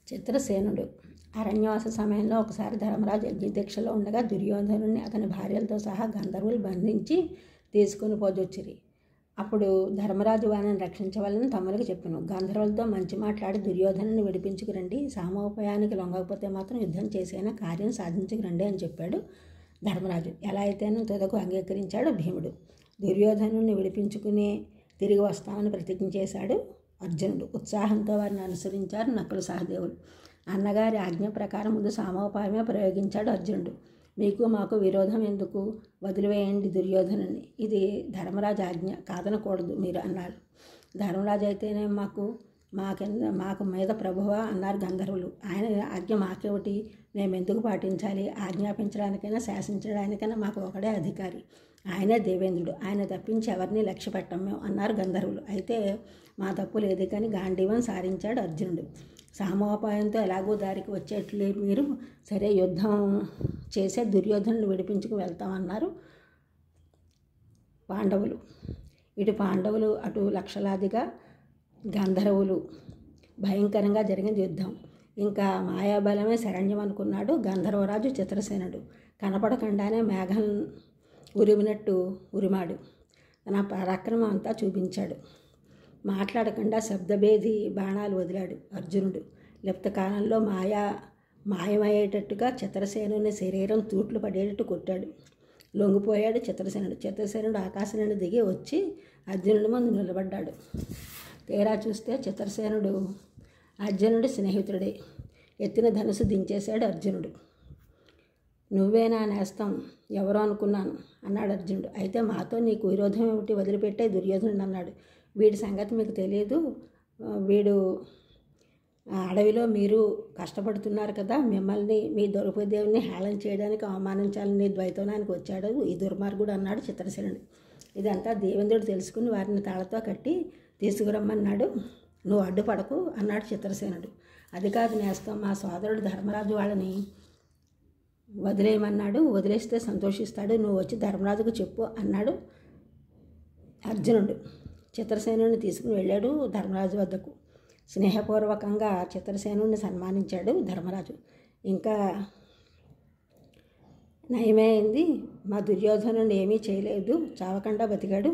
చిత్రసేనుడు అరణ్యవాస సమయంలో ఒకసారి ధర్మరాజు యజ్ఞదీక్షలో ఉండగా దుర్యోధనుడిని అతని భార్యలతో సహా గంధర్వులు బంధించి తీసుకుని పోజొచ్చిరి. అప్పుడు ధర్మరాజు వారిని రక్షించవాలని తమ్ములకు చెప్పాను. గంధర్వులతో మంచి మాట్లాడి దుర్యోధనుని విడిపించుకురండి, సామోపాయానికి లొంగకపోతే మాత్రం యుద్ధం చేసైనా కార్యం సాధించుకురండి అని చెప్పాడు ధర్మరాజు. ఎలా అయితేనూ తుదకు అంగీకరించాడు భీముడు. దుర్యోధనుని విడిపించుకుని తిరిగి వస్తామని ప్రతిజ్ఞ చేశాడు అర్జునుడు. ఉత్సాహంతో వారిని అనుసరించారు నకుల సహదేవులు. అన్నగారి ఆజ్ఞ ప్రకారం ముందు సామోపాయమే ప్రయోగించాడు అర్జునుడు. మీకు మాకు విరోధం ఎందుకు, వదిలివేయండి దుర్యోధనుని, ఇది ధర్మరాజు ఆజ్ఞ, కాదనకూడదు మీరు అన్నాడు. ధర్మరాజు అయితేనే మాకు మీద ప్రభువా అన్నారు గంధర్వులు. ఆయన ఆజ్ఞ మాకేమిటి, మేమెందుకు పాటించాలి, ఆజ్ఞాపించడానికైనా శాసించడానికైనా మాకు ఒకడే అధికారి, ఆయనే దేవేంద్రుడు, ఆయన తప్పించి ఎవరిని లక్ష్య పెట్టం మేము అన్నారు గంధర్వులు. అయితే మా తప్పు లేదు కానీ గాంధీవం సారించాడు అర్జునుడు. సామోపాయంతో ఎలాగో దారికి వచ్చేట్లేరు మీరు, సరే యుద్ధం చేసే దుర్యోధనుని విడిపించుకు వెళ్తామన్నారు పాండవులు. ఇటు పాండవులు అటు లక్షలాదిగా గంధర్వులు. భయంకరంగా జరిగింది యుద్ధం. ఇంకా మాయాబలమే శరణ్యం అనుకున్నాడు గంధర్వరాజు చిత్రసేనుడు. కనపడకుండానే మేఘం ఉరిమినట్టు ఉరిమాడు. తన పరాక్రమం అంతా చూపించాడు. మాట్లాడకుండా శబ్దభేది బాణాలు వదిలాడు అర్జునుడు. లిప్త కాలంలో మాయమయ్యేటట్టుగా చిత్రసేనుని శరీరం తూట్లు పడేటట్టు కొట్టాడు. లొంగిపోయాడు చిత్రసేనుడు. చిత్రసేనుడు ఆకాశం నుండి దిగి వచ్చి అర్జునుడి ముందు నిలబడ్డాడు. తీరా చూస్తే చిత్రసేనుడు అర్జునుడి స్నేహితుడే. ఎత్తిన ధనుసు దించేశాడు అర్జునుడు. నువ్వే నా నేస్తం, ఎవరో అనుకున్నాను అన్నాడు అర్జునుడు. అయితే మాతో నీకు విరోధం ఏమిటి, వదిలిపెట్టే దుర్యోధనుడు అన్నాడు. వీడి సంగతి మీకు తెలియదు, వీడు అడవిలో మీరు కష్టపడుతున్నారు కదా, మిమ్మల్ని మీ ద్రౌపదేవుని హేళన చేయడానికి అవమానించాలని ద్వైతవనానికి వచ్చాడు ఈ దుర్మార్గుడు అన్నాడు చిత్రసేనుడు. ఇదంతా దేవేంద్రుడు తెలుసుకుని వారిని తాళతో కట్టి తీసుకురమ్మన్నాడు. నువ్వు అడ్డుపడకు అన్నాడు చిత్రసేనుడు. అది కాదు నేస్తం, మా సోదరుడు ధర్మరాజు వాళ్ళని వదిలేయమన్నాడు, వదిలేస్తే సంతోషిస్తాడు, నువ్వు వచ్చి ధర్మరాజుకు చెప్పు అన్నాడు అర్జునుడు. చిత్రసేనుడిని తీసుకుని వెళ్ళాడు ధర్మరాజు వద్దకు. స్నేహపూర్వకంగా చిత్రసేనుడిని సన్మానించాడు ధర్మరాజు. ఇంకా నయమైంది, మా దుర్యోధనుడిని ఏమీ చేయలేదు, చావకుండా బతికాడు,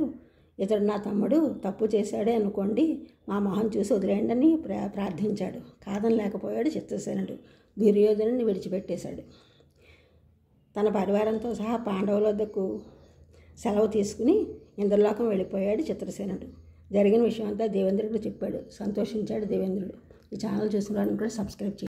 ఇతడు నా తమ్ముడు, తప్పు చేశాడే అనుకోండి, మా మొహం చూసి వదిలేయండి అని ప్రార్థించాడు. కాదనలేకపోయాడు చిత్రసేనుడు. దుర్యోధనుడిని విడిచిపెట్టేశాడు. తన పరివారంతో సహా పాండవుల వద్దకు సెలవు తీసుకుని ఇంద్రలోకం వెళ్ళిపోయాడు చిత్రసేనుడు. జరిగిన విషయం అంతా దేవేంద్రుడికి చెప్పాడు. సంతోషించాడు దేవేంద్రుడు. ఈ ఛానల్ చూసిన వారిని కూడా సబ్స్క్రైబ్ చేయండి.